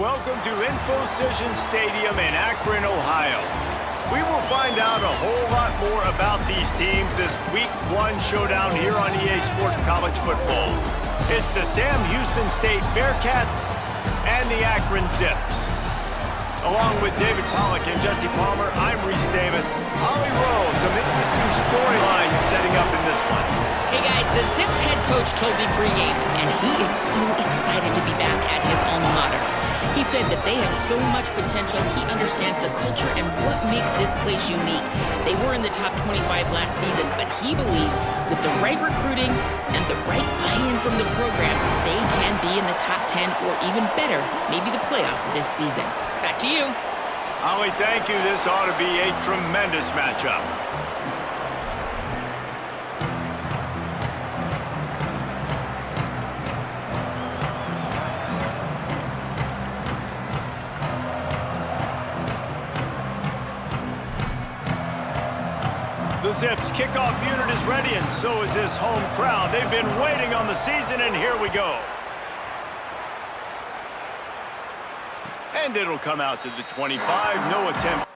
Welcome to InfoCision Stadium in Akron, Ohio. We will find out a whole lot more about these teams this Week 1 showdown here on EA Sports College Football. It's the Sam Houston State Bearcats and the Akron Zips. Along with David Pollack and Jesse Palmer, I'm Reese Davis. Holly Rowe, some interesting storylines setting up in this one. Hey guys, the Zips head coach told me pregame, and he is so excited to be back at his alma mater. He said that they have so much potential, he understands the culture and what makes this place unique. They were in the top 25 last season, but he believes with the right recruiting and the right buy-in from the program, they can be in the top 10 or even better, maybe the playoffs this season. Back to you. Holly, thank you. This ought to be a tremendous matchup. The Zips kickoff unit is ready, and so is this home crowd. They've been waiting on the season, and here we go. And it'll come out to the 25. No attempt.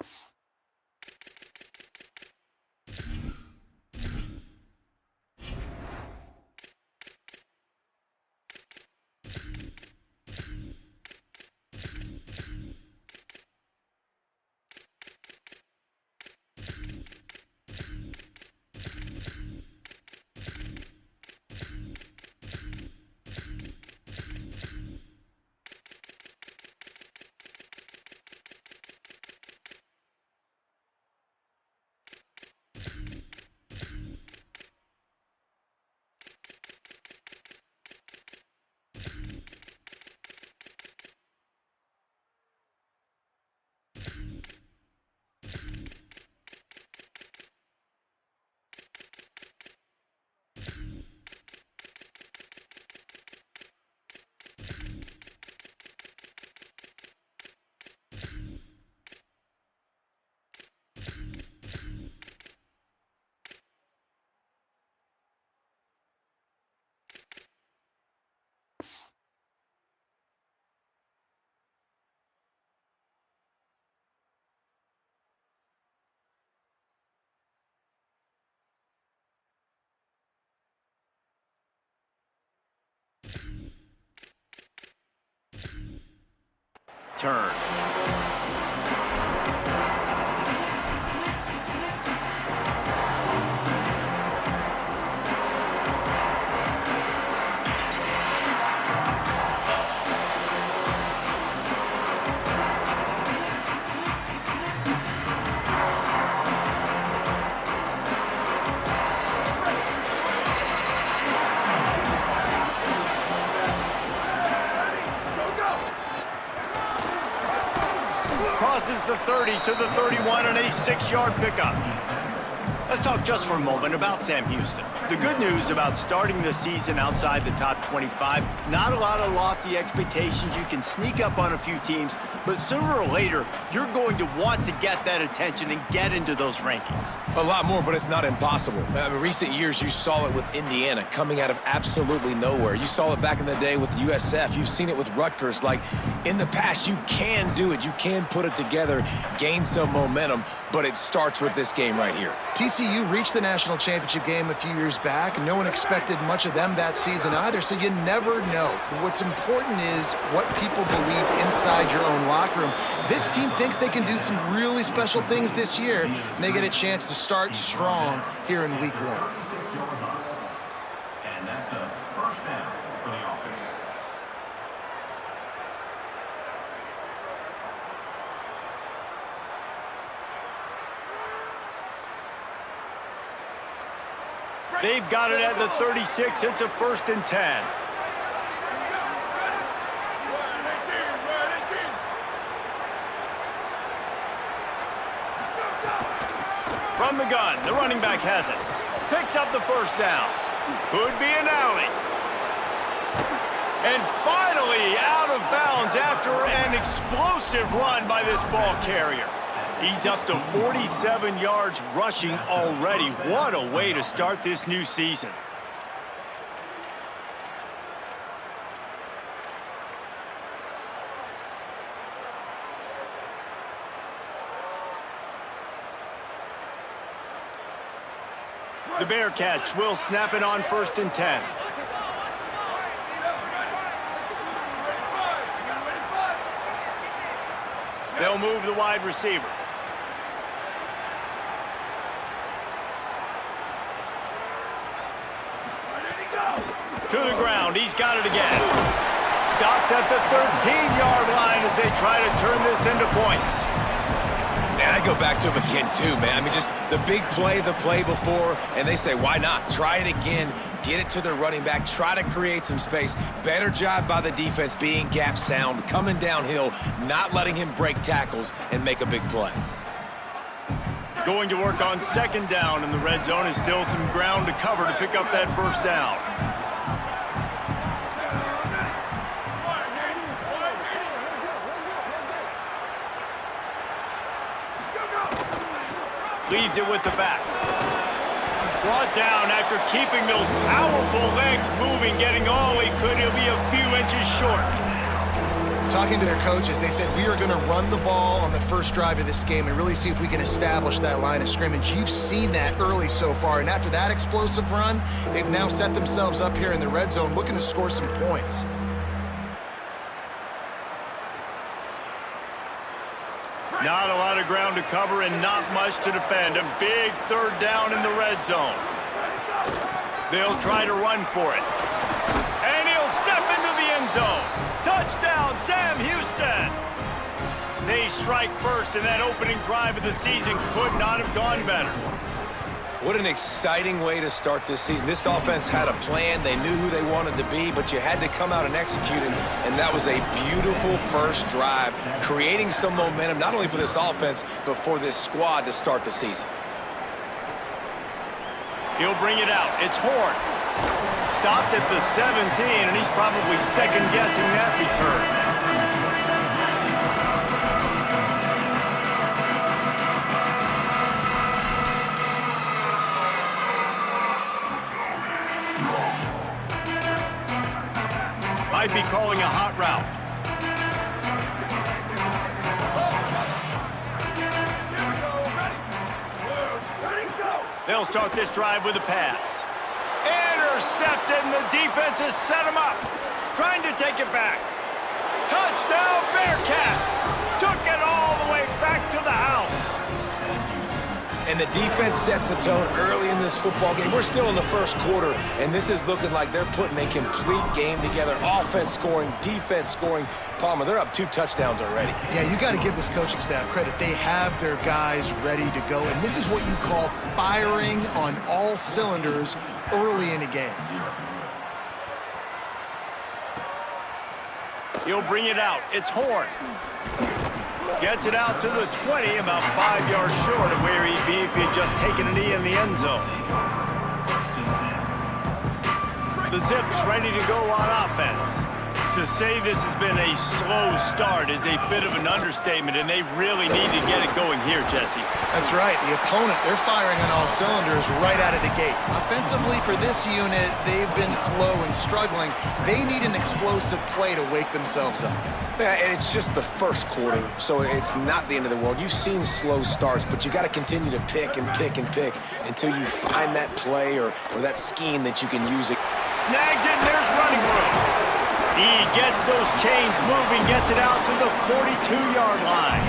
Turn. Crosses the 30 to the 31 on a 6-yard pickup. Let's talk just for a moment about Sam Houston. The good news about starting the season outside the top 25, not a lot of lofty expectations. You can sneak up on a few teams, but sooner or later, you're going to want to get that attention and get into those rankings. A lot more, but it's not impossible. In recent years, you saw it with Indiana coming out of absolutely nowhere. You saw it back in the day with USF. You've seen it with Rutgers. Like, in the past, you can do it. You can put it together, gain some momentum, but it starts with this game right here. TCU reached the national championship game a few years back, and no one expected much of them that season either, so you never know. What's important is what people believe inside your own locker room. This team thinks they can do some really special things this year, and they get a chance to start strong here in Week 1. And that's a first down for the offense. They've got it at the 36. It's a 1st and 10. From the gun, the running back has it. Picks up the 1st down. Could be an alley. And finally out of bounds after an explosive run by this ball carrier. He's up to 47 yards rushing already. What a way to start this new season. The Bearcats will snap it on 1st and 10. They'll move the wide receiver. To the ground. He's got it again. Stopped at the 13-yard line as they try to turn this into points. Man, I go back to him again, too, man. I mean, just the big play, the play before, and they say, why not? Try it again. Get it to their running back. Try to create some space. Better job by the defense being gap sound, coming downhill, not letting him break tackles and make a big play. Going to work on 2nd down, and the red zone is still some ground to cover to pick up that 1st down. Leaves it with the back. Brought down after keeping those powerful legs moving, getting all he could. He'll be a few inches short. Talking to their coaches, they said, we are going to run the ball on the first drive of this game and really see if we can establish that line of scrimmage. You've seen that early so far, and after that explosive run, they've now set themselves up here in the red zone looking to score some points. Not a lot of ground to cover and not much to defend. A big 3rd down in the red zone. They'll try to run for it. And he'll step into the end zone. Touchdown, Sam Houston. They strike first, and that opening drive of the season could not have gone better. What an exciting way to start this season. This offense had a plan. They knew who they wanted to be, but you had to come out and execute it, and that was a beautiful first drive, creating some momentum, not only for this offense, but for this squad to start the season. He'll bring it out. It's Horn. Stopped at the 17, and he's probably second-guessing that return. Might be calling a hot route. They'll start this drive with a pass. Intercepted, and the defense has set him up. Trying to take it back. Touchdown, Bearcats! Took it all the way back to the house. And the defense sets the tone early in this football game. We're still in the first quarter, and this is looking like they're putting a complete game together. Offense scoring, defense scoring. Palmer, they're up 2 touchdowns already. Yeah, you got to give this coaching staff credit. They have their guys ready to go, and this is what you call firing on all cylinders early in a game. He'll bring it out. It's Horn. Gets it out to the 20, about 5 yards short of where he'd be if he had just taken a knee in the end zone. The Zips ready to go on offense. To say this has been a slow start is a bit of an understatement, and they really need to get it going here, Jesse. That's right. The opponent, they're firing on all cylinders right out of the gate. Offensively, for this unit, they've been slow and struggling. They need an explosive play to wake themselves up. Yeah, and it's just the first quarter, so it's not the end of the world. You've seen slow starts, but you got to continue to pick and pick and pick until you find that play or that scheme that you can use it. Snags it, and there's running room. He gets those chains moving, gets it out to the 42-yard line.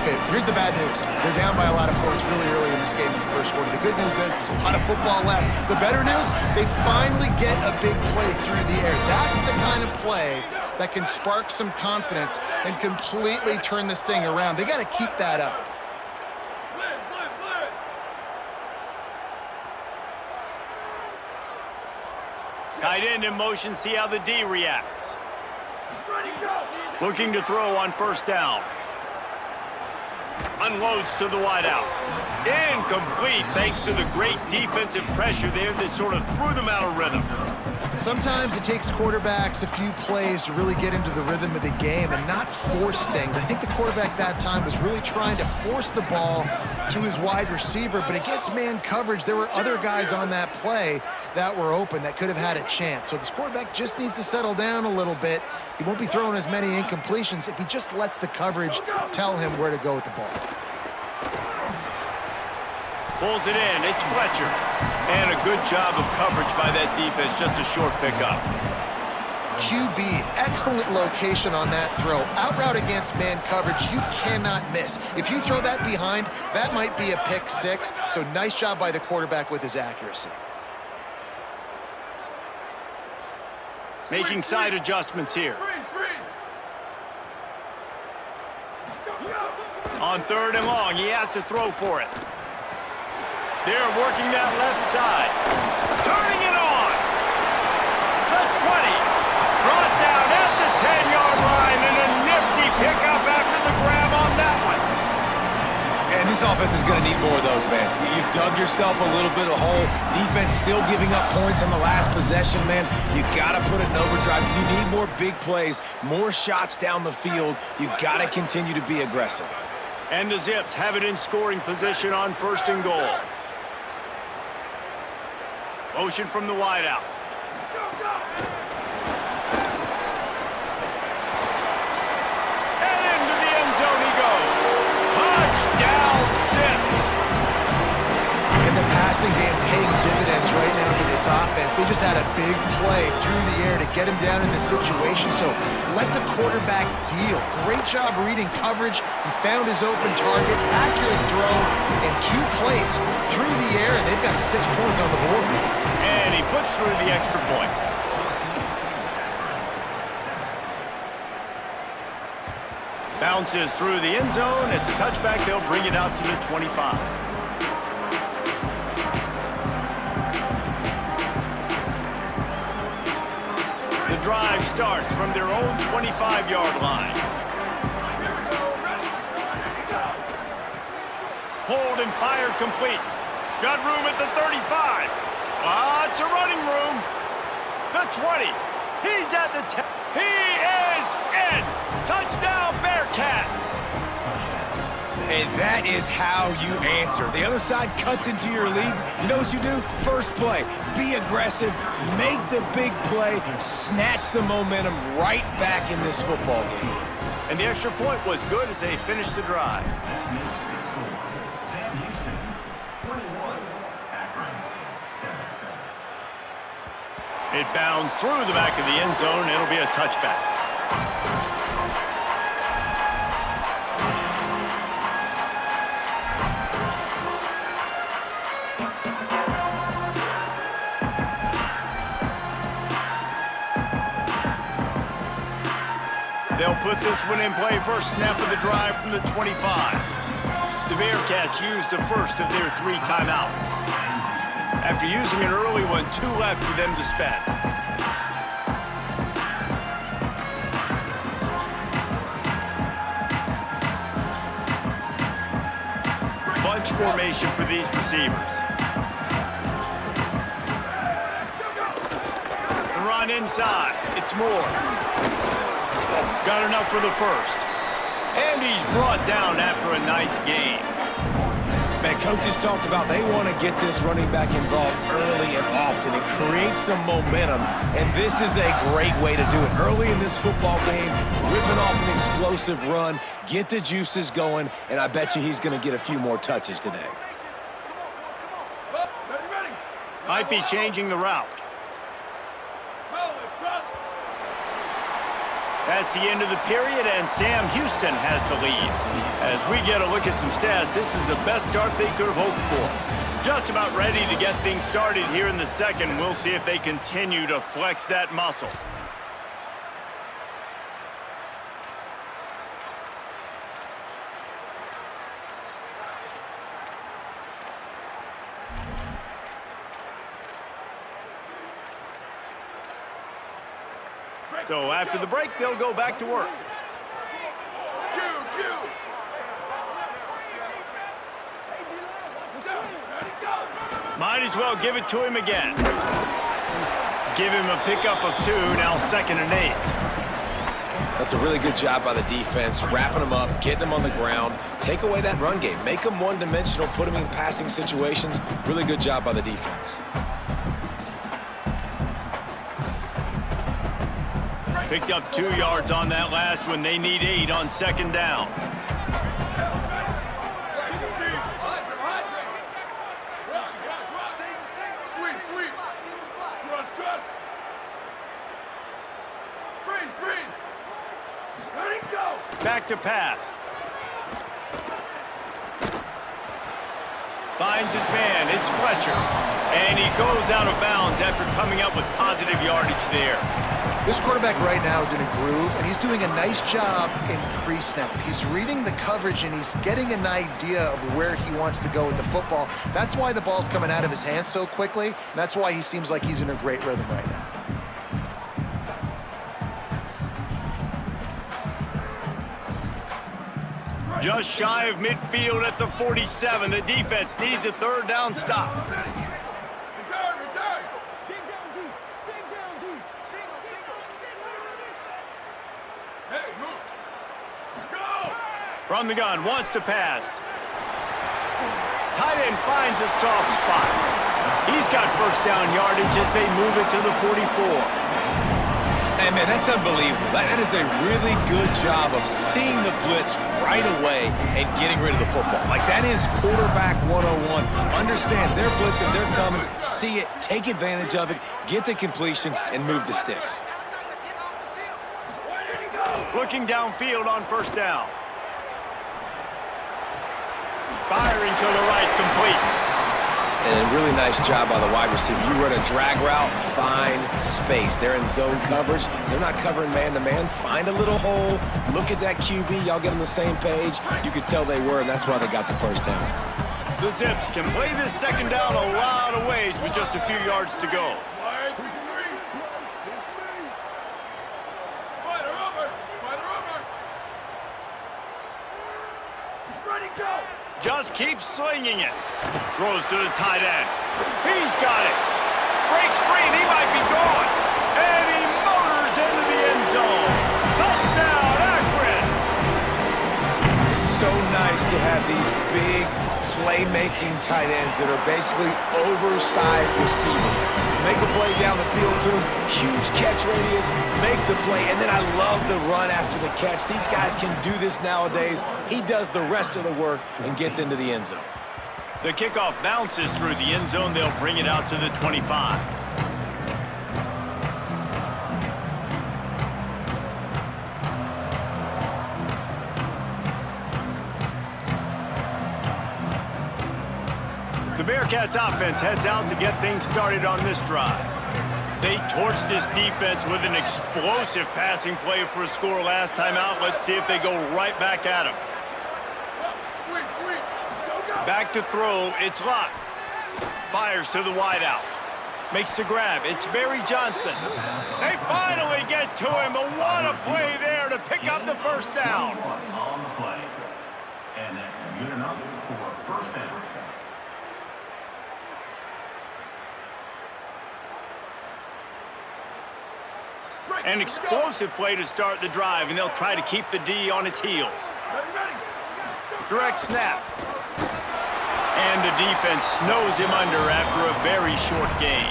Okay, here's the bad news. They're down by a lot of points really early in this game in the first quarter. The good news is there's a lot of football left. The better news, they finally get a big play through the air. That's the kind of play that can spark some confidence and completely turn this thing around. They got to keep that up. Tight end in motion, see how the D reacts. Looking to throw on 1st down. Unloads to the wideout. Incomplete thanks to the great defensive pressure there that sort of threw them out of rhythm. Sometimes it takes quarterbacks a few plays to really get into the rhythm of the game and not force things. I think the quarterback that time was really trying to force the ball to his wide receiver, but against man coverage, there were other guys on that play that were open that could have had a chance. So this quarterback just needs to settle down a little bit. He won't be throwing as many incompletions if he just lets the coverage tell him where to go with the ball. Pulls it in. It's Fletcher. And a good job of coverage by that defense. Just a short pickup. QB, excellent location on that throw. Out route against man coverage, you cannot miss. If you throw that behind, that might be a pick six. So nice job by the quarterback with his accuracy. Making side adjustments here. On 3rd and long, he has to throw for it. They're working that left side. Turning it on. The 20. Brought down at the 10-yard line, and a nifty pickup after the grab on that one. And this offense is going to need more of those, man. You've dug yourself a little bit of hole. Defense still giving up points on the last possession, man. You got to put it in overdrive. You need more big plays, more shots down the field. You got to continue to be aggressive. And the Zips have it in scoring position on 1st and goal. Motion from the wideout. And into the end zone he goes. Touchdown, Zips. And the passing game paying dividends right now for this offense. They just had a big play through the air to get him down in this situation. So let the quarterback deal. Great job reading coverage. He found his open target, accurate throw, and 2 plays through the air, and they've got 6 points on the board. And he puts through the extra point. Bounces through the end zone. It's a touchback. They'll bring it out to the 25. The drive starts from their own 25-yard line. Hold and fire complete. Got room at the 35. Lots of running room. The 20. He's at the 10. He is in. Touchdown, Bearcats. And that is how you answer. The other side cuts into your lead. You know what you do? First play, be aggressive, make the big play, snatch the momentum right back in this football game. And the extra point was good as they finished the drive. It bounds through the back of the end zone. It'll be a touchback. They'll put this one in play. First snap of the drive from the 25. The Bearcats used the first of their 3 timeouts. After using an early one, 2 left for them to spend. Bunch formation for these receivers. The run inside. It's Moore. Got enough for the first. And he's brought down after a nice gain. Man, coaches talked about they want to get this running back involved early and often. It creates some momentum, and this is a great way to do it. Early in this football game, ripping off an explosive run, get the juices going, and I bet you he's going to get a few more touches today. Might be changing the route. That's the end of the period, and Sam Houston has the lead. As we get a look at some stats, this is the best start they could have hoped for. Just about ready to get things started here in the second. We'll see if they continue to flex that muscle. So after the break, they'll go back to work. Might as well give it to him again. Give him a pickup of 2, now 2nd and 8. That's a really good job by the defense, wrapping them up, getting them on the ground. Take away that run game. Make them one-dimensional, put them in passing situations. Really good job by the defense. Picked up 2 yards on that last one. They need 8 on 2nd down. sweep. Cross, cross. Freeze, freeze. Ready, go. Back to pass. Finds his man. It's Fletcher. And he goes out of bounds after coming up with positive yardage there. This quarterback right now is in a groove, and he's doing a nice job in pre-snap. He's reading the coverage, and he's getting an idea of where he wants to go with the football. That's why the ball's coming out of his hands so quickly, and that's why he seems like he's in a great rhythm right now. Just shy of midfield at the 47. The defense needs a third down stop. Return, return. Hey, move. Go. From the gun, wants to pass. Tight end finds a soft spot. He's got first down yardage as they move it to the 44. Hey, man, that's unbelievable. That is a really good job of seeing the blitz right away and getting rid of the football. Like, that is quarterback 101. Understand they're blitzing, they're coming, see it, take advantage of it, get the completion, and move the sticks. Looking downfield on first down. Firing to the right, complete. And a really nice job by the wide receiver. You run a drag route, find space. They're in zone coverage. They're not covering man-to-man. Find a little hole. Look at that QB. Y'all get on the same page. You could tell they were, and that's why they got the first down. The Zips can play this second down a lot of ways with just a few yards to go. Spider over. Spider over. Ready, go. Just keeps slinging it. Throws to the tight end. He's got it. Breaks free and he might be gone. And he motors into the end zone. Touchdown, Akron. It's so nice to have these big playmaking tight ends that are basically oversized receivers. Make a play down the field to him. Huge catch radius, makes the play, and then I love the run after the catch. These guys can do this nowadays. He does the rest of the work and gets into the end zone. The kickoff bounces through the end zone. They'll bring it out to the 25. The Bearcats offense heads out to get things started on this drive. They torched this defense with an explosive passing play for a score last time out. Let's see if they go right back at him. Sweep, sweep. Go, go. Back to throw, it's Locke. Fires to the wideout. Makes the grab, it's Barry Johnson. They finally get to him, but what a play there to pick up the first down. On the play. And that's good enough for a first down. An explosive play to start the drive, and they'll try to keep the D on its heels. Ready, ready. Direct snap. And the defense snows him under after a very short gain.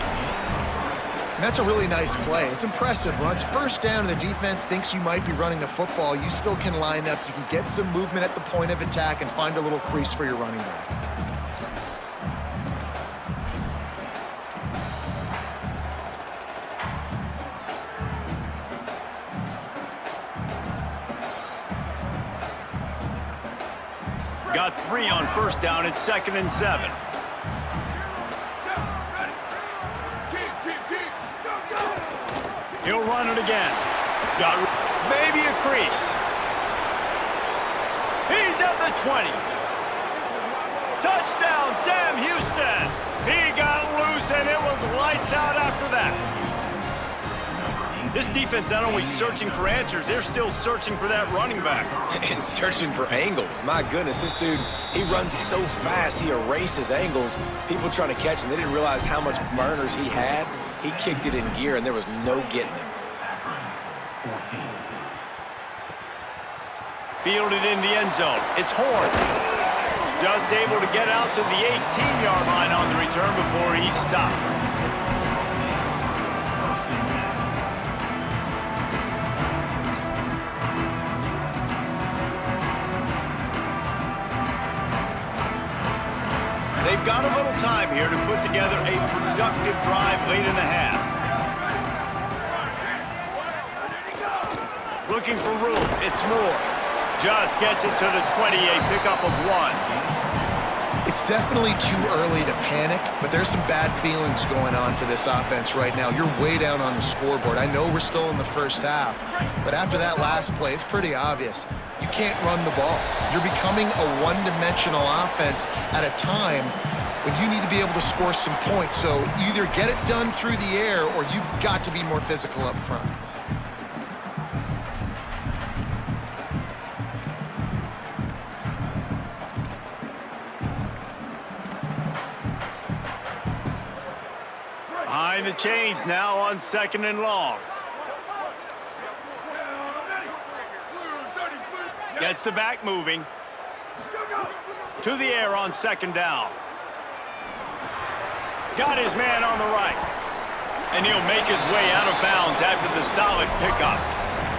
And that's a really nice play. It's impressive. When it's first down and the defense thinks you might be running the football, you still can line up. You can get some movement at the point of attack and find a little crease for your running back. Got 3 on first down. It's 2nd and 7. He'll run it again. Got maybe a crease. He's at the 20. Touchdown, Sam Houston. He got loose, and it was lights out after that. This defense not only searching for answers, they're still searching for that running back. And searching for angles. My goodness, this dude, he runs so fast, he erases angles. People trying to catch him, they didn't realize how much burners he had. He kicked it in gear, and there was no getting him. Akron, 14. Fielded in the end zone. It's Horn. Just able to get out to the 18-yard line on the return before he stopped. They They've got a little time here to put together a productive drive late in the half. Looking for room. It's Moore. Just gets it to the 20, a pickup of 1. It's definitely too early to panic, but there's some bad feelings going on for this offense right now. You're way down on the scoreboard. I know we're still in the first half, but after that last play, it's pretty obvious. You can't run the ball. You're becoming a one-dimensional offense at a time when you need to be able to score some points. So either get it done through the air or you've got to be more physical up front. Behind the chains now on 2nd and long. Gets the back moving. To the air on 2nd down. Got his man on the right. And he'll make his way out of bounds after the solid pickup.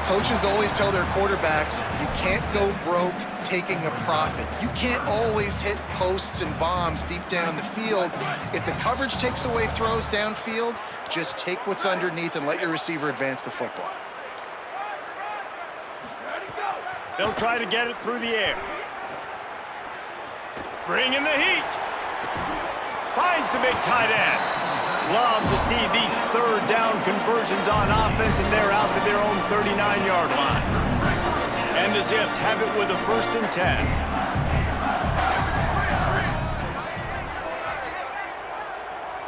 Coaches always tell their quarterbacks, you can't go broke taking a profit. You can't always hit posts and bombs deep down the field. If the coverage takes away throws downfield, just take what's underneath and let your receiver advance the football. They'll try to get it through the air. Bring in the heat. Finds the big tight end. Love to see these 3rd down conversions on offense, and they're out to their own 39-yard line. And the Zips have it with a 1st and 10.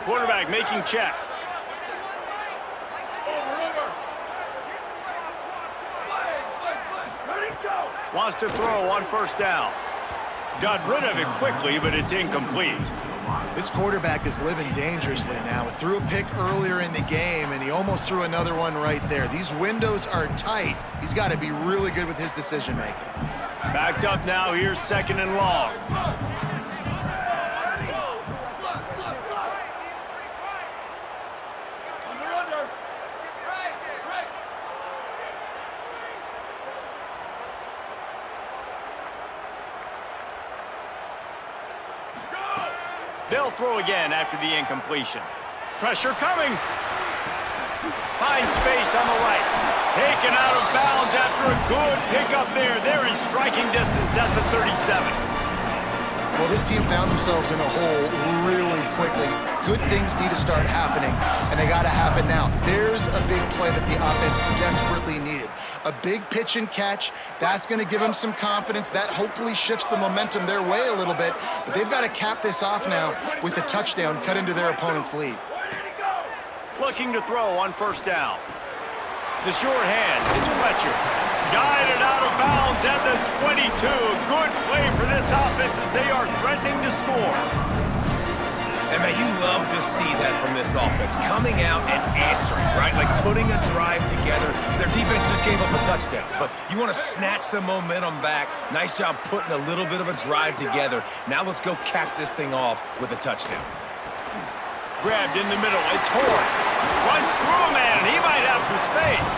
Quarterback making checks. Wants to throw on 1st down. Got rid of it quickly, but it's incomplete. This quarterback is living dangerously now. He threw a pick earlier in the game, and he almost threw another one right there. These windows are tight. He's got to be really good with his decision-making. Backed up now. Here's 2nd and long. They'll throw again after the incompletion. Pressure coming. Finds space on the right. Taken out of bounds after a good pickup there. They're in striking distance at the 37. Well, this team found themselves in a hole really quickly. Good things need to start happening, and they got to happen now. There's a big play that the offense desperately needed. A big pitch and catch. That's going to give them some confidence. That hopefully shifts the momentum their way a little bit, but they've got to cap this off now with a touchdown cut into their opponent's lead. Looking to throw on 1st down. The sure hand, it's Fletcher. Guided out of bounds at the 22. Good play for this offense as they are threatening to score. And, man, you love to see that from this offense. Coming out and answering, right? Like putting a drive together. Their defense just gave up a touchdown. But you want to snatch the momentum back. Nice job putting a little bit of a drive together. Now let's go cap this thing off with a touchdown. Grabbed in the middle. It's Horn. Runs through a man. He might have some space.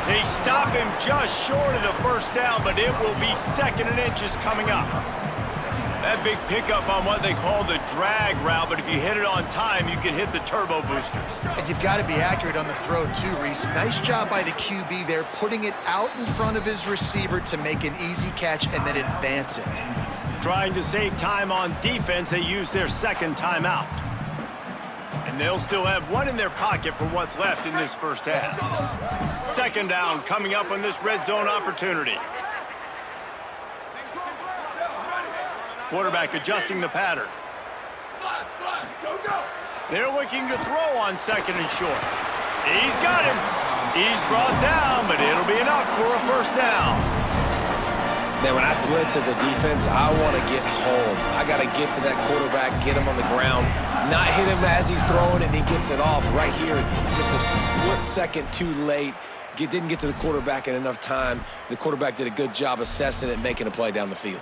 They stop him just short of the 1st down, but it will be 2nd and inches coming up. That big pickup on what they call the drag route, but if you hit it on time, you can hit the turbo boosters. And you've got to be accurate on the throw too, Reese. Nice job by the QB there, putting it out in front of his receiver to make an easy catch and then advance it. Trying to save time on defense, they use their 2nd timeout. And they'll still have one in their pocket for what's left in this 1st half. 2nd down coming up on this red zone opportunity. Quarterback adjusting the pattern. They're looking to throw on 2nd and short. He's got him. He's brought down, but it'll be enough for a 1st down. Now, when I blitz as a defense, I want to get home. I got to get to that quarterback, get him on the ground, not hit him as he's throwing and he gets it off. Right here, just a split second too late. Didn't get to the quarterback in enough time. The quarterback did a good job assessing it and making a play down the field.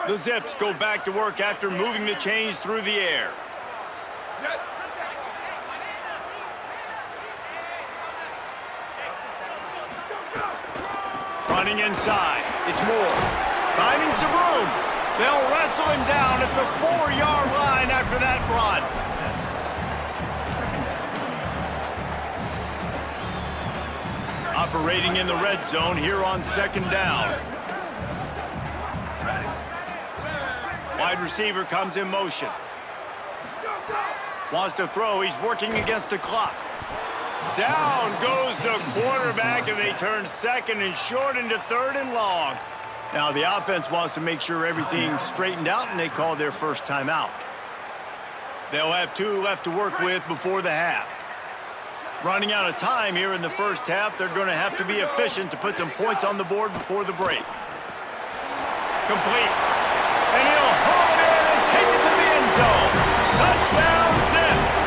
The Zips go back to work after moving the chains through the air. Running inside. It's Moore. Finding some room. They'll wrestle him down at the 4-yard line after that run. Operating in the red zone here on 2nd down. Wide receiver comes in motion. Wants to throw. He's working against the clock. Down goes the quarterback, and they turn 2nd and short into 3rd and long. Now the offense wants to make sure everything's straightened out, and they call their first timeout. They'll have 2 left to work with before the half. Running out of time here in the first half, they're going to have to be efficient to put some points on the board before the break. Complete. And he'll haul it in and take it to the end zone. Touchdown, Zips.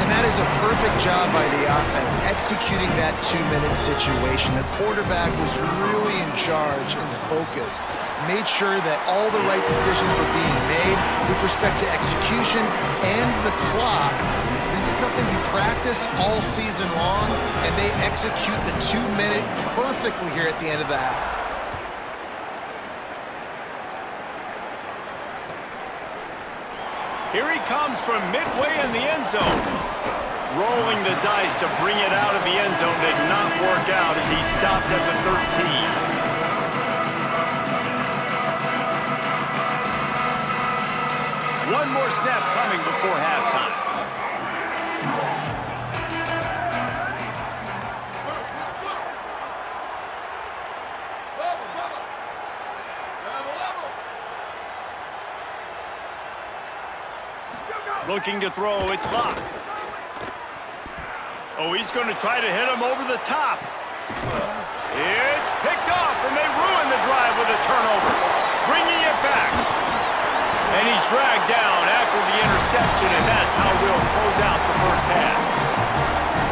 And that is a perfect job by the offense, executing that 2-minute situation. The quarterback was really in charge and focused. Made sure that all the right decisions were being made with respect to execution and the clock. This is something you practice all season long, and they execute the 2-minute perfectly here at the end of the half. Here he comes from midway in the end zone. Rolling the dice to bring it out of the end zone did not work out as he stopped at the 13. One more snap coming before halftime. Looking to throw, it's locked. Oh, he's going to try to hit him over the top. It's picked off, and they ruin the drive with a turnover. Bringing it back. And he's dragged down after the interception, and that's how we'll close out the first half.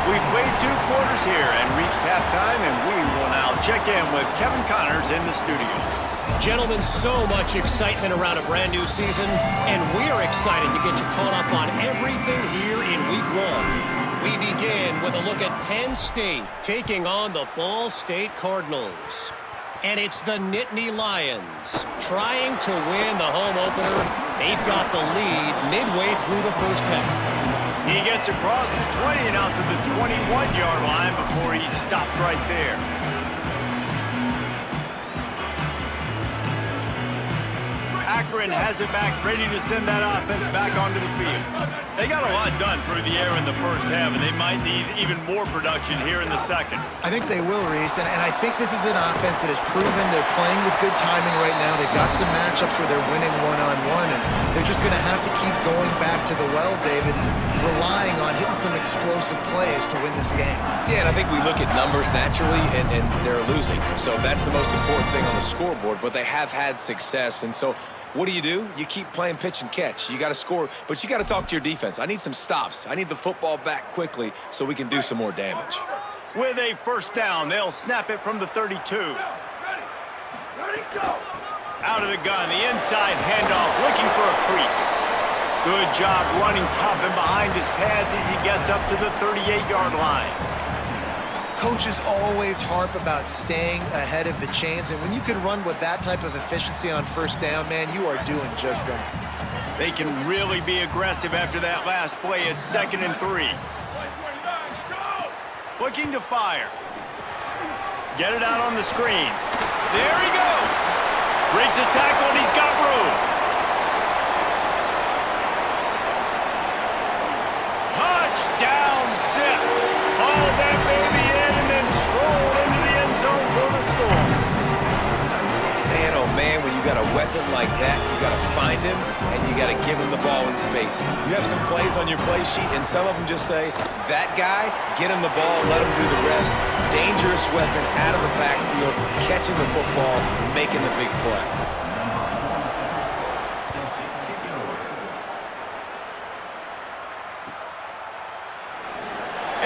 We've played 2 quarters here and reached halftime, and we will now check in with Kevin Connors in the studio. Gentlemen, so much excitement around a brand new season, and we're excited to get you caught up on everything here in Week 1. We begin with a look at Penn State taking on the Ball State Cardinals. And it's the Nittany Lions trying to win the home opener. They've got the lead midway through the first half. He gets across the 20 and out to the 21-yard line before he stopped right there. Akron has it back, ready to send that offense back onto the field. They got a lot done through the air in the first half, and they might need even more production here in the second. I think they will, Reese, and I think this is an offense that has proven they're playing with good timing right now. They've got some matchups where they're winning one-on-one, and they're just going to have to keep going back to the well, David, relying on hitting some explosive plays to win this game. Yeah, and I think we look at numbers naturally, and they're losing. So that's the most important thing on the scoreboard, but they have had success, and so what do? You keep playing pitch and catch. You got to score, but you got to talk to your defense. I need some stops. I need the football back quickly so we can do some more damage. With a first down, they'll snap it from the 32. Ready, go! Out of the gun, the inside handoff, looking for a crease. Good job running tough and behind his pads as he gets up to the 38-yard line. Coaches always harp about staying ahead of the chains, and when you can run with that type of efficiency on first down, man, you are doing just that. They can really be aggressive after that last play. It's 2nd and 3. Looking to fire. Get it out on the screen. There he goes. Breaks a tackle, and he's got room. Touchdown, Zips. Hauled that baby in and then strolled into the end zone for the score. Man, oh man, when you got a weapon like that, you got to find him, and you got to give him the ball in space. You have some plays on your play sheet, and some of them just say, that guy, get him the ball, let him do the rest. Dangerous weapon out of the backfield, catching the football, making the big play.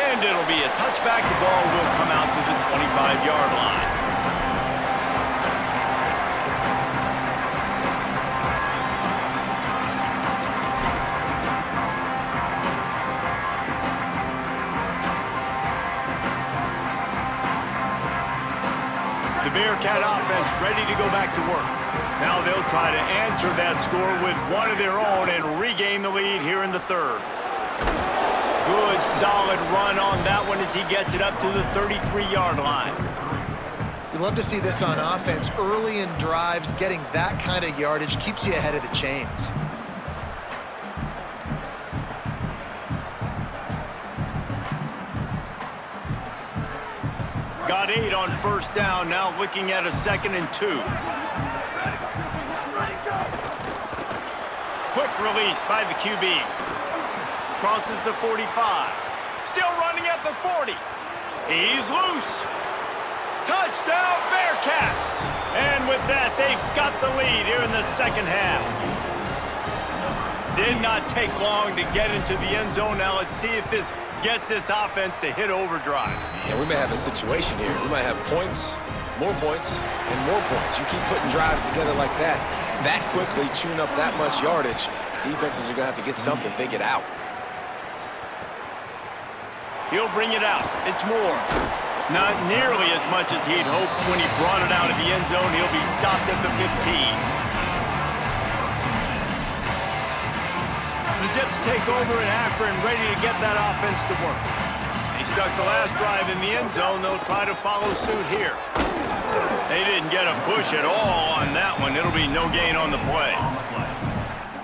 And it'll be a touchback. The ball will come out to the 25-yard line. Bearcat offense ready to go back to work. Now they'll try to answer that score with one of their own and regain the lead here in the third. Good, solid run on that one as he gets it up to the 33-yard line. You love to see this on offense. Early in drives, getting that kind of yardage keeps you ahead of the chains. Got 8 on first down, now looking at a 2nd and 2. Quick release by the QB. Crosses the 45. Still running at the 40. He's loose. Touchdown, Bearcats! And with that, they've got the lead here in the second half. Did not take long to get into the end zone. Now let's see if this gets this offense to hit overdrive. Yeah, we may have a situation here. We might have points, and more points. You keep putting drives together like that quickly, chewing up that much yardage, defenses are going to have to get something figured out. He'll bring it out. It's Moore. Not nearly as much as he'd hoped when he brought it out of the end zone. He'll be stopped at the 15. The Zips take over in Akron, ready to get that offense to work. They stuck the last drive in the end zone. They'll try to follow suit here. They didn't get a push at all on that one. It'll be no gain on the play.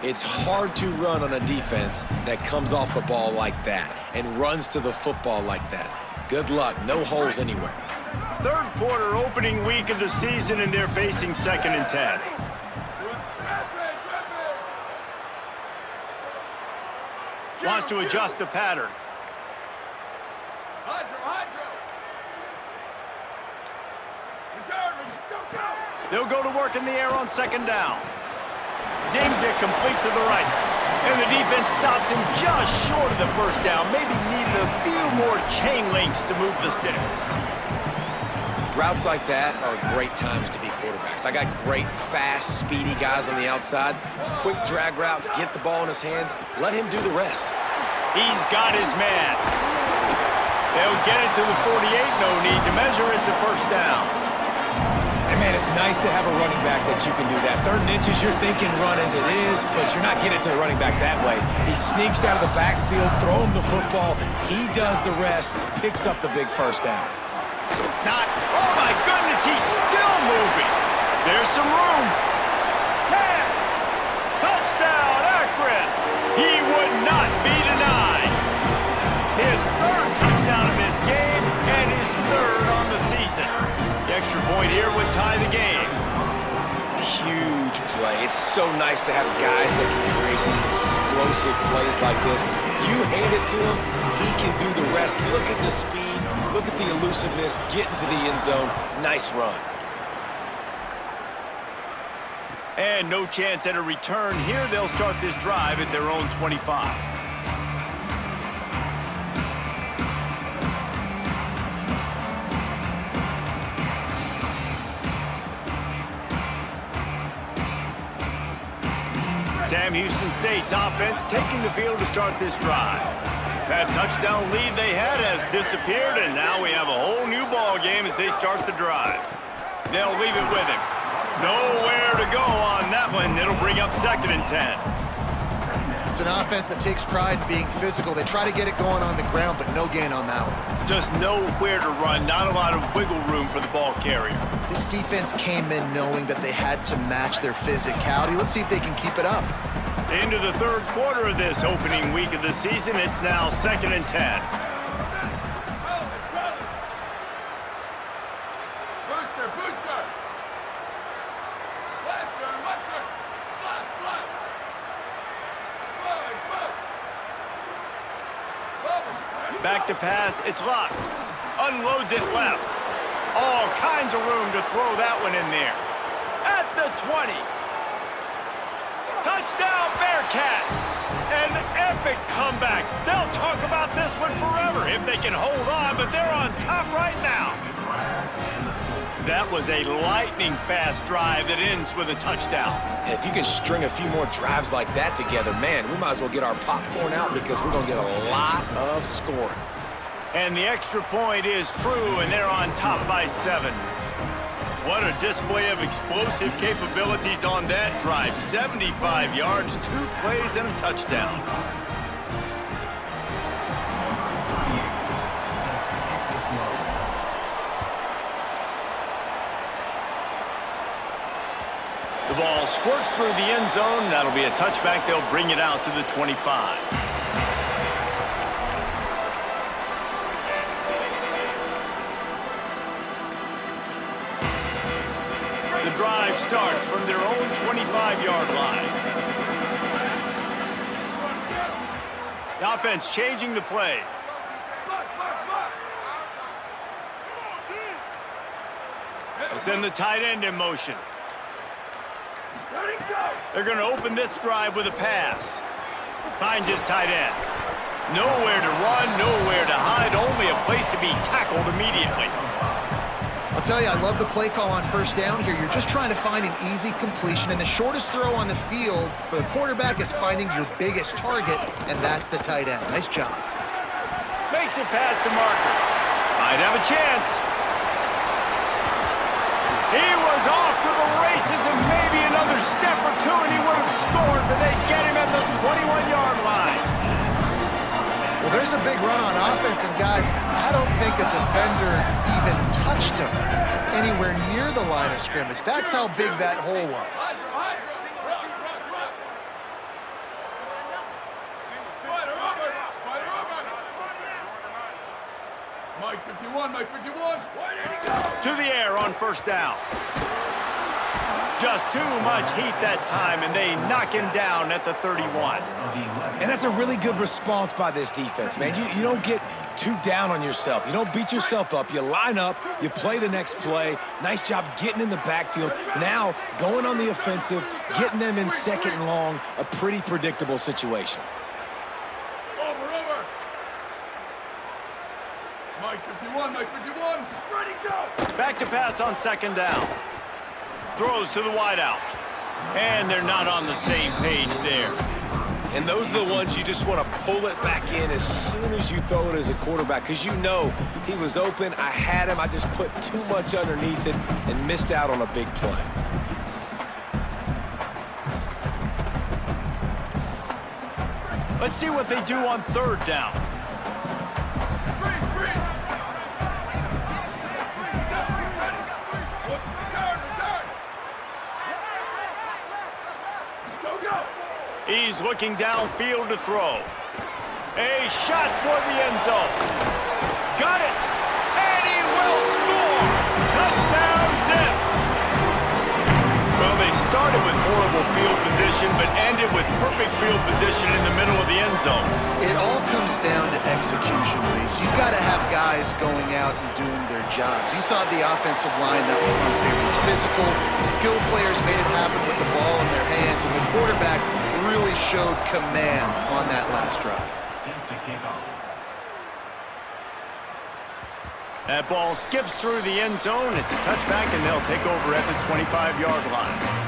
It's hard to run on a defense that comes off the ball like that and runs to the football like that. Good luck. No holes anywhere. Third quarter, opening week of the season, and they're facing 2nd and 10. Wants to adjust the pattern. They'll go to work in the air on 2nd down. Zings it complete to the right. And the defense stops him just short of the first down. Maybe needed a few more chain links to move the sticks. Routes like that are great times to be quarterbacks. I got great, fast, speedy guys on the outside. Quick drag route, get the ball in his hands, let him do the rest. He's got his man. They'll get it to the 48. No need to measure. It's a first down. And man, it's nice to have a running back that you can do that. 3rd and inches, you're thinking run as it is, but you're not getting to the running back that way. He sneaks out of the backfield, throw him the football. He does the rest, picks up the big first down. Oh my goodness, he's still moving. There's some room. 10. Touchdown, Akron. He would not be denied. His 3rd touchdown of this game and his 3rd on the season. The extra point here would tie the game. Huge play. It's so nice to have guys that can create these explosive plays like this. You hand it to him, he can do the rest. Look at the speed, look at the elusiveness, get into the end zone. Nice run. And no chance at a return here. They'll start this drive at their own 25. Sam Houston State's offense taking the field to start this drive. That touchdown lead they had has disappeared, and now we have a whole new ball game as they start the drive. They'll leave it with him. Nowhere to go on that one. It'll bring up 2nd and 10. It's an offense that takes pride in being physical. They try to get it going on the ground, but no gain on that one. Just nowhere to run. Not a lot of wiggle room for the ball carrier. This defense came in knowing that they had to match their physicality. Let's see if they can keep it up. Into the third quarter of this opening week of the season. It's now 2nd and 10. Back to pass, it's locked. Unloads it left. All kinds of room to throw that one in there. At the 20. Touchdown, Bearcats! An epic comeback. They'll talk about this one forever if they can hold on, but they're on top right now. That was a lightning-fast drive that ends with a touchdown. And if you can string a few more drives like that together, man, we might as well get our popcorn out because we're going to get a lot of scoring. And the extra point is true, and they're on top by 7. What a display of explosive capabilities on that drive. 75 yards, 2 plays, and a touchdown. The ball squirts through the end zone. That'll be a touchback. They'll bring it out to the 25. The drive starts from their own 25-yard line. The offense changing the play. They'll send the tight end in motion. They're going to open this drive with a pass. Finds his tight end. Nowhere to run, nowhere to hide, only a place to be tackled immediately. I'll tell you, I love the play call on first down here. You're just trying to find an easy completion, and the shortest throw on the field for the quarterback is finding your biggest target, and that's the tight end. Nice job. Makes it past the marker. Might have a chance. He was off to the races, and maybe another step or two, and he would have scored, but they get him at the 21-yard line. Well, there's a big run on offense, and guys, I don't think a defender even touched him anywhere near the line of scrimmage. That's how big that hole was. Mike 51, Mike 51. To the air on first down. Just too much heat that time, and they knock him down at the 31. And that's a really good response by this defense, man. You don't get too down on yourself. You don't beat yourself up. You line up, you play the next play. Nice job getting in the backfield. Now, going on the offensive, getting them in second and long, a pretty predictable situation. Over. Mike 51, Mike 51. Ready, go. Back to pass on second down. Throws to the wideout. And they're not on the same page there. And those are the ones you just want to pull it back in as soon as you throw it as a quarterback, because you know he was open, I had him, I just put too much underneath it and missed out on a big play. Let's see what they do on third down. He's looking downfield to throw. A shot toward the end zone. Got it! And he will score! Touchdown, Zips! Well, they started with horrible field position, but ended with perfect field position in the middle of the end zone. It all comes down to execution, Reese. You've got to have guys going out and doing their jobs. You saw the offensive line up front. They were physical. Skilled players made it happen with the ball in their hands, and the quarterback really showed command on that last drive. That ball skips through the end zone. It's a touchback, and they'll take over at the 25-yard line.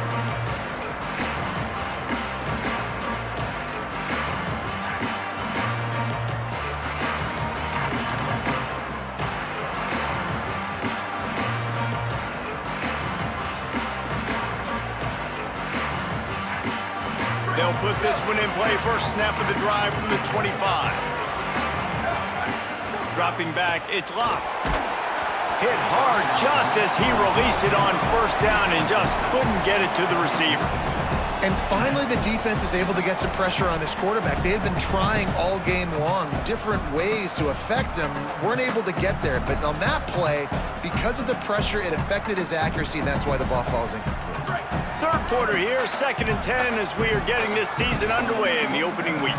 They'll put this one in play. First snap of the drive from the 25. Dropping back, it's locked. Hit hard just as he released it on first down and just couldn't get it to the receiver. And finally, the defense is able to get some pressure on this quarterback. They had been trying all game long different ways to affect him, weren't able to get there. But on that play, because of the pressure, it affected his accuracy, and that's why the ball falls incomplete. Third quarter here, 2nd and 10 as we are getting this season underway in the opening week.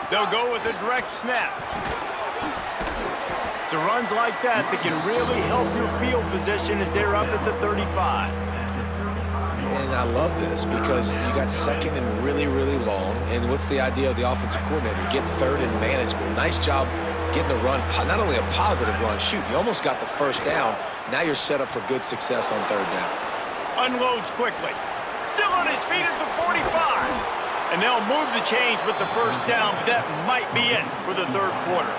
They'll go with a direct snap. It's runs like that that can really help your field position as they're up at the 35. And I love this because you got second and really, really long. And what's the idea of the offensive coordinator? Get third and manageable. Nice job getting the run, not only a positive run, shoot, you almost got the first down. Now you're set up for good success on third down. Unloads quickly. Still on his feet at the 45. And they'll move the chains with the first down, but that might be it for the third quarter.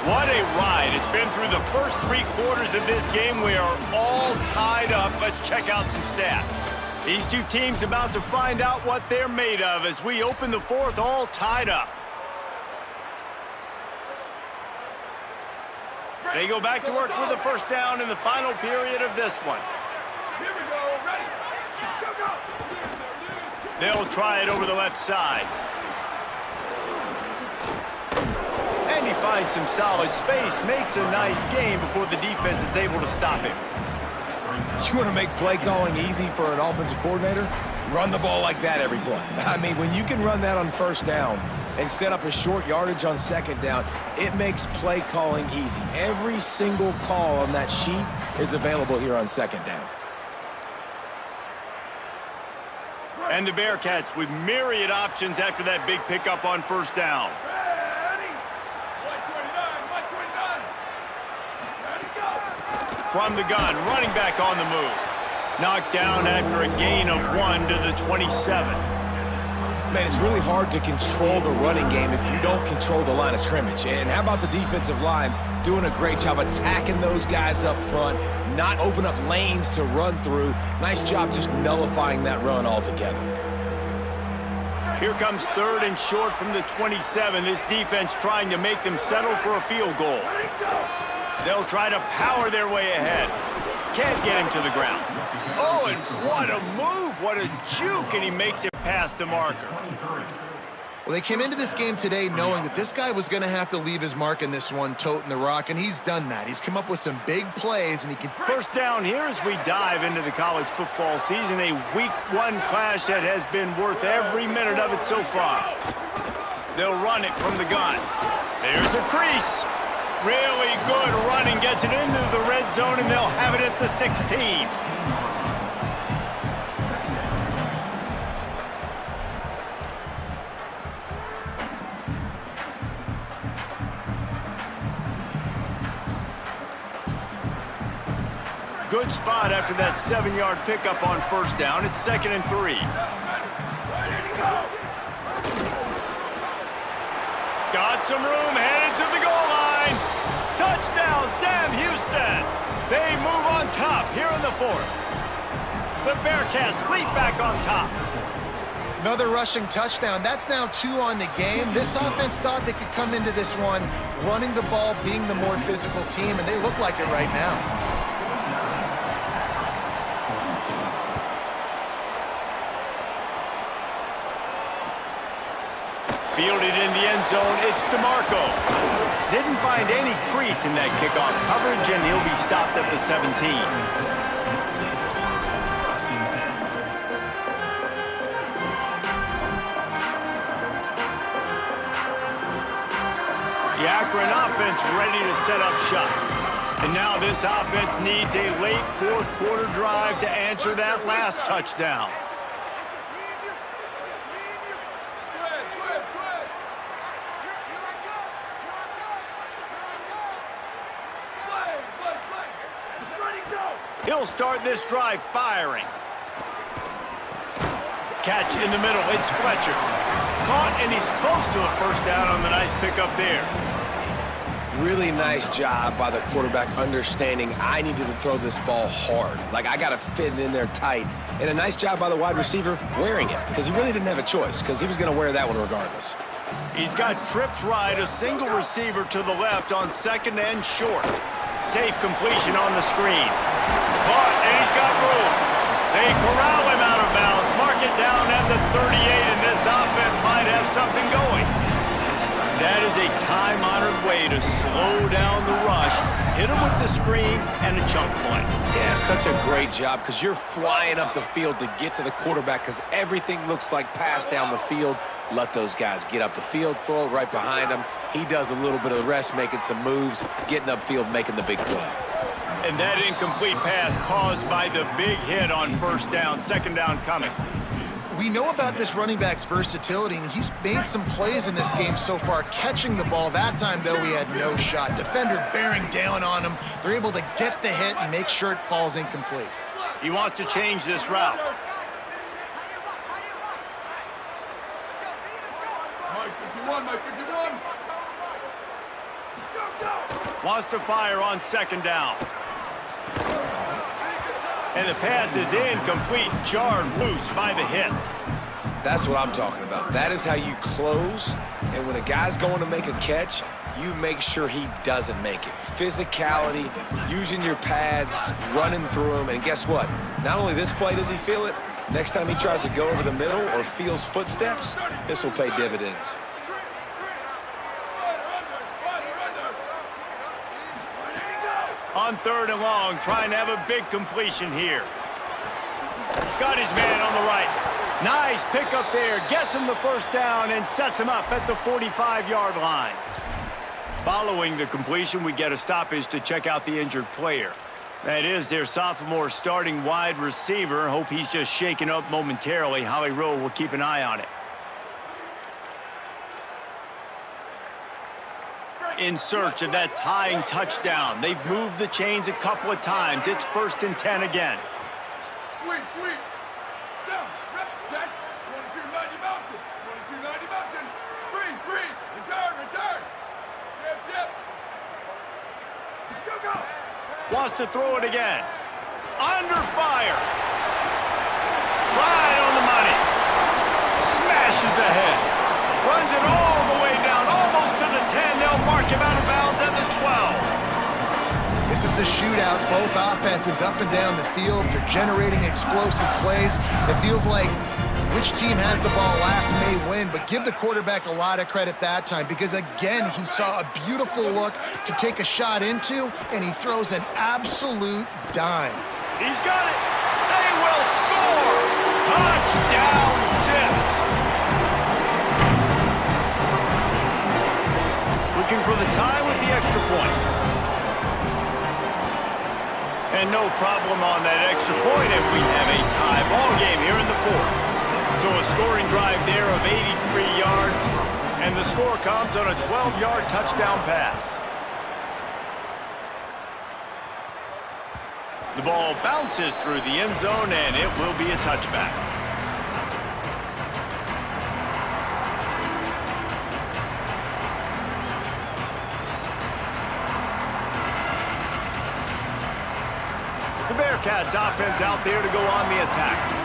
What a ride. It's been through the first 3 quarters of this game. We are all tied up. Let's check out some stats. These two teams about to find out what they're made of as we open the fourth, all tied up. They go back to work with the first down in the final period of this one. Here we go. Ready? Go, go. They'll try it over the left side. And he finds some solid space, makes a nice game before the defense is able to stop him. You want to make play calling easy for an offensive coordinator? Run the ball like that every play. I mean, when you can run that on first down and set up a short yardage on second down, it makes play calling easy. Every single call on that sheet is available here on second down. And the Bearcats with myriad options after that big pickup on first down. Ready? 129. Ready, go. From the gun, running back on the move. Knocked down after a gain of 1 to the 27. Man, it's really hard to control the running game if you don't control the line of scrimmage. And how about the defensive line doing a great job attacking those guys up front, not open up lanes to run through. Nice job just nullifying that run altogether. Here comes 3rd and short from the 27. This defense trying to make them settle for a field goal. They'll try to power their way ahead. Can't get him to the ground. Oh, and what a move, what a juke, and he makes it past the marker. Well, they came into this game today knowing that this guy was going to have to leave his mark in this one, toting the rock, and he's done that. He's come up with some big plays, and he can... First down here as we dive into the college football season, a week 1 clash that has been worth every minute of it so far. They'll run it from the gun. There's a crease. Really good running, gets it into the red zone, and they'll have it at the 16. Good spot after that 7-yard pickup on first down. It's 2nd and 3. Got some room, headed to the goal line. Touchdown, Sam Houston. They move on top here in the 4th. The Bearcats leap back on top. Another rushing touchdown. That's now 2 on the game. This offense thought they could come into this one running the ball, being the more physical team, and they look like it right now. Fielded in the end zone, it's DeMarco. Didn't find any crease in that kickoff coverage, and he'll be stopped at the 17. The Akron offense ready to set up shop. And now this offense needs a late 4th quarter drive to answer that last touchdown. He'll start this drive firing. Catch in the middle, it's Fletcher. Caught, and he's close to a first down on the nice pickup there. Really nice job by the quarterback understanding I needed to throw this ball hard. Like, I got to fit it in there tight. And a nice job by the wide receiver wearing it, because he really didn't have a choice, because he was going to wear that one regardless. He's got trips right, a single receiver to the left on 2nd and short. Safe completion on the screen. Caught, and he's got room. They corral him out of bounds, mark it down at the 38, and this offense might have something going. That is a time-honored way to slow down the rush, hit him with the screen, and a chunk play. Yeah, such a great job, because you're flying up the field to get to the quarterback, because everything looks like pass down the field. Let those guys get up the field, throw it right behind him. He does a little bit of the rest, making some moves, getting upfield, making the big play. And that incomplete pass caused by the big hit on first down, 2nd down coming. We know about this running back's versatility, and he's made some plays in this game so far, catching the ball. That time, though, he had no shot. Defender bearing down on him. They're able to get the hit and make sure it falls incomplete. He wants to change this route. Wants to fire on second down. And the pass is incomplete, jarred loose by the hit. That's what I'm talking about. That is how you close. And when a guy's going to make a catch, you make sure he doesn't make it. Physicality, using your pads, running through them. And guess what? Not only this play does he feel it, next time he tries to go over the middle or feels footsteps, this will pay dividends. On 3rd and long, trying to have a big completion here. Got his man on the right. Nice pickup there. Gets him the first down and sets him up at the 45-yard line. Following the completion, we get a stoppage to check out the injured player. That is their sophomore starting wide receiver. Hope he's just shaken up momentarily. Howie Rowe will keep an eye on it. In search of that tying touchdown. They've moved the chains a couple of times. It's 1st and 10 again. Sweep. Down. Rep. Check. 22-90 mountain. 22-90 mountain. Freeze. Return. Chip. Go. Wants to throw it again. Under fire. Right on the money. Smashes ahead. Runs it all the way down, almost to the 10. They'll mark him out of bounds at the 12. This is a shootout. Both offenses up and down the field. They're generating explosive plays. It feels like which team has the ball last may win, but give the quarterback a lot of credit that time because, again, he saw a beautiful look to take a shot into, and he throws an absolute dime. He's got it. They will score. Touchdown, Zips. Looking for the tie with the extra point. And no problem on that extra point, and we have a tie ball game here in the 4th. So a scoring drive there of 83 yards, and the score comes on a 12-yard touchdown pass. The ball bounces through the end zone, and it will be a touchback. The Bearcats offense out there to go on the attack.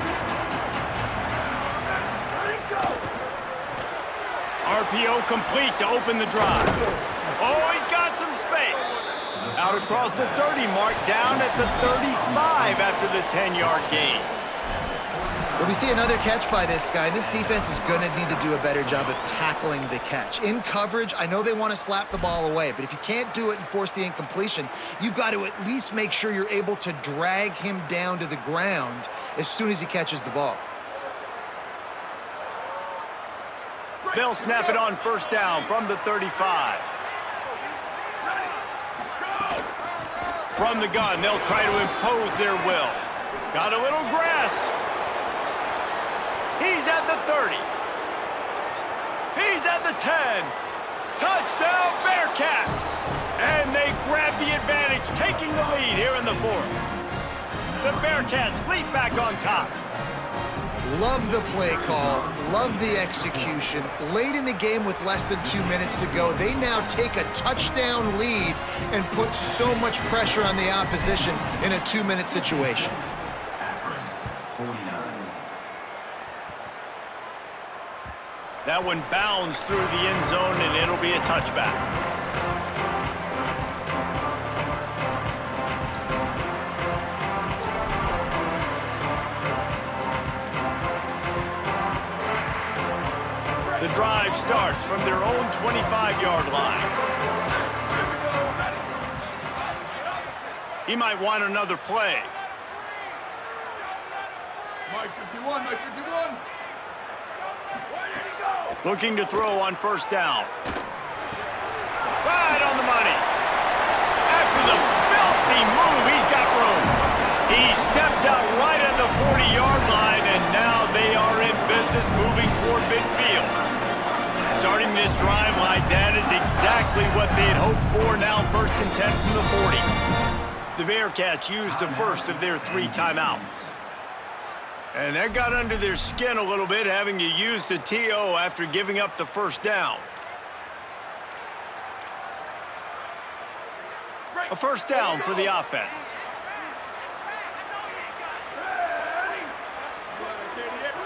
RPO complete to open the drive. Oh, he's got some space. Out across the 30 mark, down at the 35 after the 10-yard gain. Well, we see another catch by this guy. This defense is going to need to do a better job of tackling the catch. In coverage, I know they want to slap the ball away, but if you can't do it and force the incompletion, you've got to at least make sure you're able to drag him down to the ground as soon as he catches the ball. They'll snap it on 1st down from the 35. From the gun, they'll try to impose their will. Got a little grass. He's at the 30. He's at the 10. Touchdown, Bearcats! And they grab the advantage, taking the lead here in the 4th. The Bearcats leap back on top. Love the play call, love the execution. Late in the game with less than 2 minutes to go, they now take a touchdown lead and put so much pressure on the opposition in a 2-minute situation. That one bounds through the end zone, and it'll be a touchback. The drive starts from their own 25-yard line. He might want another play. Mike 51. Looking to throw on 1st down. Right on the money. After the filthy move, he's got room. He steps out right at the 40-yard line, and now they are in business moving toward midfield. Starting this drive like that is exactly what they had hoped for. Now 1st and 10 from the 40. The Bearcats used the first of their 3 timeouts. And that got under their skin a little bit, having to use the TO after giving up the 1st down. A first down for the offense.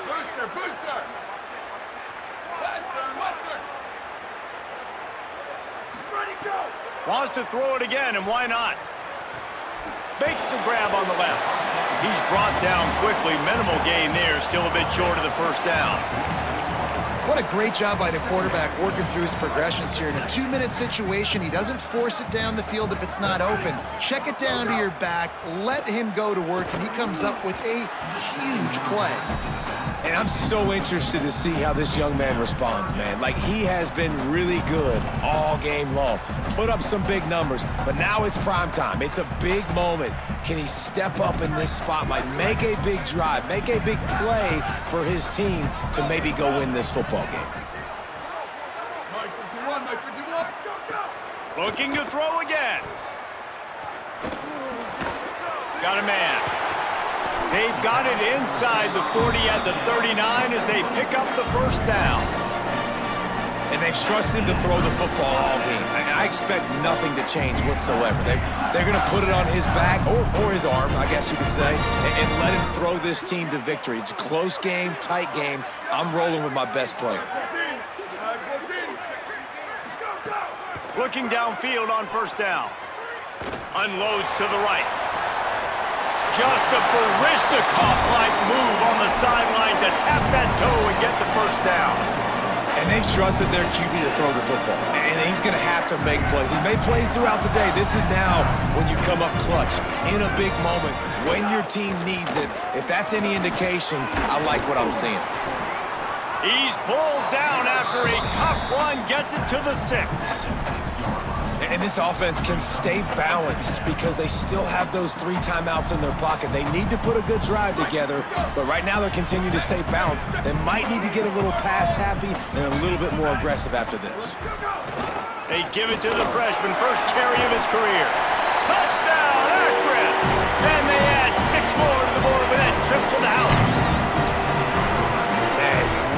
Booster, booster! Western! Ready, go! Wants to throw it again, and why not? Makes the grab on the left. He's brought down quickly. Minimal gain there. Still a bit short of the first down. What a great job by the quarterback working through his progressions here. In a 2-minute situation, he doesn't force it down the field if it's not open. Check it down to your back, let him go to work, and he comes up with a huge play. And I'm so interested to see how this young man responds, man. Like, he has been really good all game long. Put up some big numbers, but now it's prime time. It's a big moment. Can he step up in this spotlight, make a big drive, make a big play for his team to maybe go win this football game? Mike 51, go! Looking to throw again. Got a man. They've got it inside the 40 at the 39 as they pick up the first down. And they've trusted him to throw the football all game. And I expect nothing to change whatsoever. They're going to put it on his back, or his arm, I guess you could say, and let him throw this team to victory. It's a close game, tight game. I'm rolling with my best player. Looking downfield on first down. Unloads to the right. Just a Baryshnikov-like move on the sideline to tap that toe and get the first down. And they've trusted their QB to throw the football. And he's going to have to make plays. He's made plays throughout the day. This is now when you come up clutch in a big moment when your team needs it. If that's any indication, I like what I'm seeing. He's pulled down after a tough run, gets it to the 6. And this offense can stay balanced because they still have those 3 timeouts in their pocket. They need to put a good drive together, but right now they're continuing to stay balanced. They might need to get a little pass happy and a little bit more aggressive after this. They give it to the freshman, first carry of his career. Touchdown, Akron! And they add 6 more to the board with that trip to the house.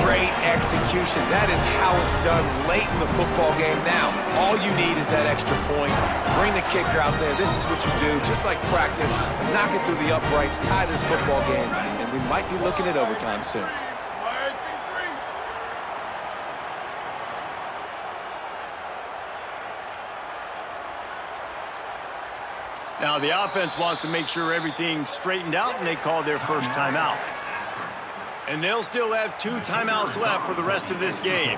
Great execution. That is how it's done late in the football game. Now, all you need is that extra point. Bring the kicker out there. This is what you do. Just like practice, knock it through the uprights, tie this football game, and we might be looking at overtime soon. Now, the offense wants to make sure everything's straightened out, and they call their first timeout. And they'll still have 2 timeouts left for the rest of this game.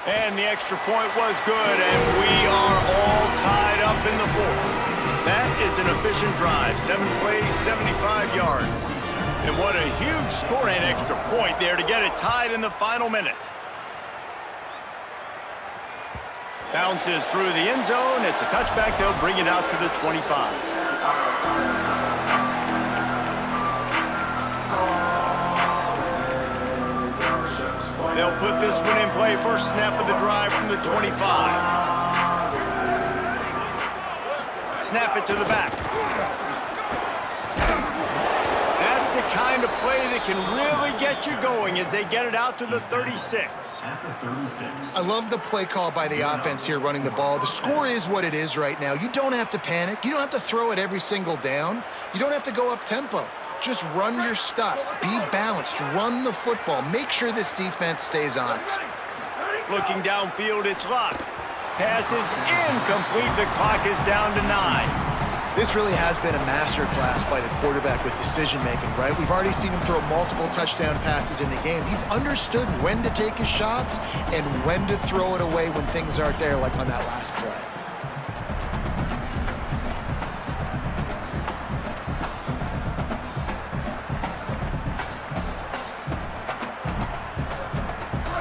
And the extra point was good, and we are all tied up in the 4th. That is an efficient drive. 7 plays, 75 yards. And what a huge score and extra point there to get it tied in the final minute. Bounces through the end zone. It's a touchback. They'll bring it out to the 25. They'll put this one in play. First snap of the drive from the 25. Snap it to the back. That's the kind of play that can really get you going as they get it out to the 36. I love the play call by the offense here running the ball. The score is what it is right now. You don't have to panic. You don't have to throw it every single down. You don't have to go up tempo. Just run your stuff. Be balanced. Run the football. Make sure this defense stays honest. Looking downfield, it's locked. Pass is incomplete. The clock is down to 9. This really has been a masterclass by the quarterback with decision-making, right? We've already seen him throw multiple touchdown passes in the game. He's understood when to take his shots and when to throw it away when things aren't there, like on that last play.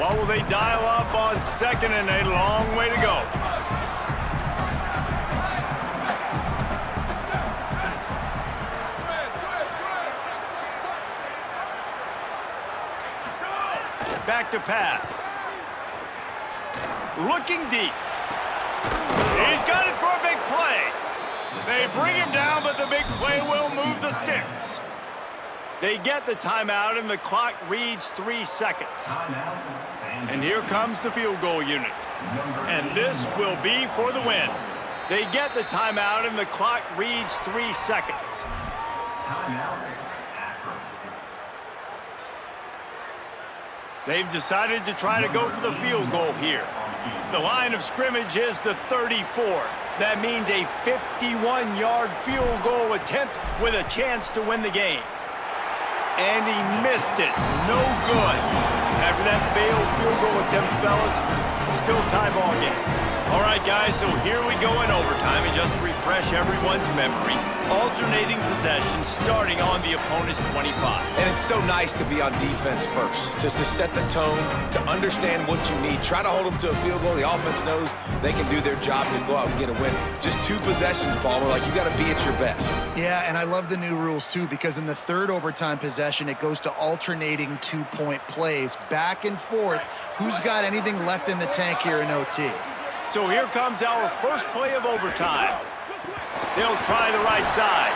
What will they dial up on 2nd and a long way to go? Back to pass. Looking deep. He's got it for a big play. They bring him down, but the big play will move the sticks. They get the timeout, and the clock reads 3 seconds. And here comes the field goal unit. And this will be for the win. They get the timeout, and the clock reads 3 seconds. Timeout, Akron. They've decided to try to go for the field goal here. The line of scrimmage is the 34. That means a 51-yard field goal attempt with a chance to win the game. And he missed it. No good. After that failed field goal attempt, fellas, still tie ball game. All right, guys, so here we go in overtime, and just to refresh everyone's memory, alternating possession starting on the opponent's 25. And it's so nice to be on defense first, just to set the tone, to understand what you need. Try to hold them to a field goal. The offense knows they can do their job to go out and get a win. Just 2 possessions, Palmer, like you got to be at your best. Yeah, and I love the new rules, too, because in the third overtime possession, it goes to alternating 2-point plays, back and forth. Who's got anything left in the tank here in OT? So here comes our first play of overtime. They'll try the right side.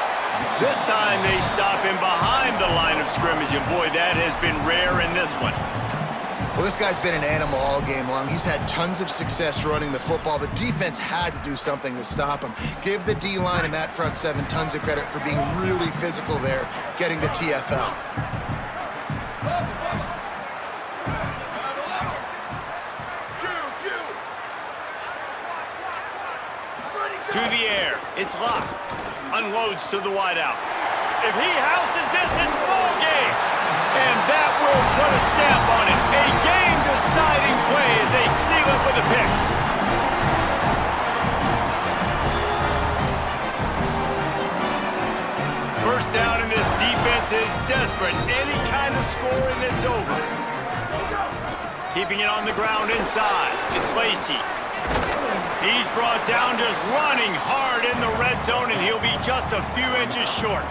This time they stop him behind the line of scrimmage, and boy, that has been rare in this one. Well, this guy's been an animal all game long. He's had tons of success running the football. The defense had to do something to stop him. Give the D-line and that front 7 tons of credit for being really physical there, getting the TFL. To the air. It's locked. Unloads to the wideout. If he houses this, it's ball game. And that will put a stamp on it. A game-deciding play as they seal it with a pick. First down, and this defense is desperate. Any kind of score, and it's over. Keeping it on the ground inside. It's Lacy. He's brought down just running hard in the red zone, and he'll be just a few inches short.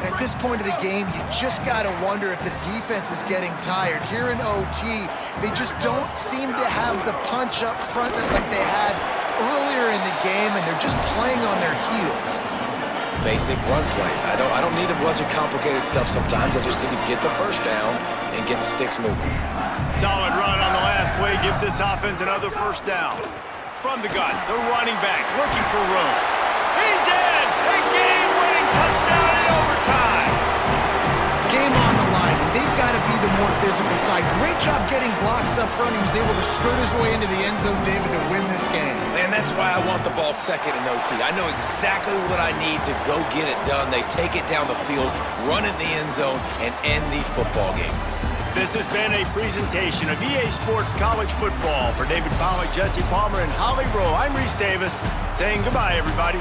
At this point of the game, you just got to wonder if the defense is getting tired. Here in OT, they just don't seem to have the punch up front like they had earlier in the game, and they're just playing on their heels. Basic run plays. I don't need a bunch of complicated stuff sometimes. I just need to get the first down and get the sticks moving. Solid run on the last play gives this offense another first down. From the gun, the running back looking for room. He's in! A game-winning touchdown in overtime! Game on the line, and they've got to be the more physical side. Great job getting blocks up front. He was able to skirt his way into the end zone, David, to win this game. And that's why I want the ball second in OT. I know exactly what I need to go get it done. They take it down the field, run it in the end zone, and end the football game. This has been a presentation of EA Sports College Football. For David Pollack, Jesse Palmer, and Holly Rowe, I'm Reese Davis saying goodbye, everybody.